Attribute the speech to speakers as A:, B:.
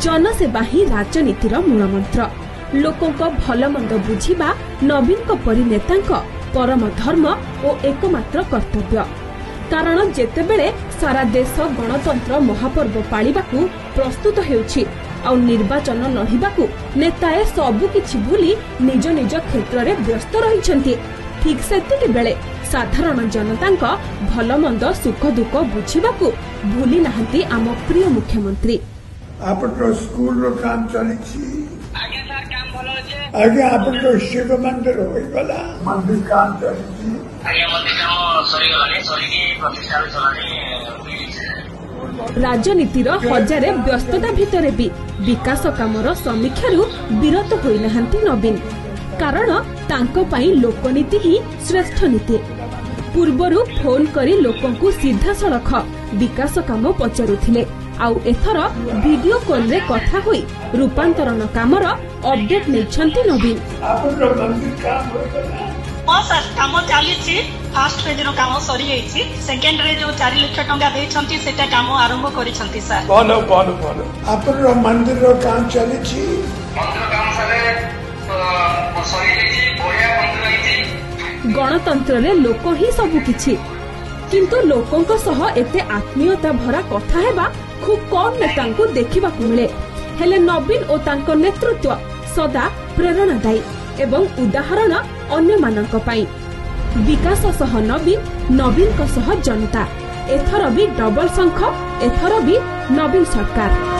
A: जनसेवा ही राजनीतिर मूलमंत्र। लोकों भलमंद बुझिबा नवीन परी नेता परम धर्म और एकमात्र कर्तव्य। कारण जेतेबेले सारा देश गणतंत्र महापर्व पालिबाकू प्रस्तुत हेउछि आ निर्वाचन लढिबाकू नेताए सबु किछि भूली निज निज क्षेत्र में व्यस्त रहिछन्ति। ठीक सेतिके बेले साधारण जनतांक भलमंद सुख दुख बुझिबाकू भूली नाहंती आम प्रिय मुख्यमंत्री।
B: आपन स्कूल रो काम चलिछि। आगे सर काम भलो अछि। आगे आपन शिव मंदिर होई वाला मंदिर काम चलिछि। आगे मंदिर काम सरी गलानी सरी की प्रतिष्ठा चलानी।
A: राजनीतिर हजारे व्यस्तता भितरे भी विकास कामर समीक्षारू विरत होई नाहंती नवीन। कारण तांको पाई लोकनीति ही श्रेष्ठ नीति। पूर्वरु फोन करी लोकंकु सीधा सड़क विकास काम पचारुथिले आउ एथर वीडियो कॉल रे कथा होई रूपांतरण कामर अपडेट नेछंती नवीन।
C: काम चली फास्ट पेज रो काम सरी जाइछि। सेकेंड रे जो 4 लाख टंका देछंती सेटा काम आरंभ करिसंती सर।
B: बोलो बोलो बोलो आपन रो मंदिर रो काम चलिछि। मंदिर काम सरे सरी जाइछि। बोया मंदिर आइछि।
A: गणतंत्र रे लोक ही सब किछि किंतु लोकंक सह एते आत्मीयता भरा कथा हेबा खूब कम नेतांकु देखिबाकू मिले। हेले नवीन ओ तांको नेतृत्व सदा प्रेरणादायी एवं उदाहरण अन्य मानक पाई। विकास सह नवीन नवीन सह जनता एथर भी डबल शंख एथर भी नवीन सरकार।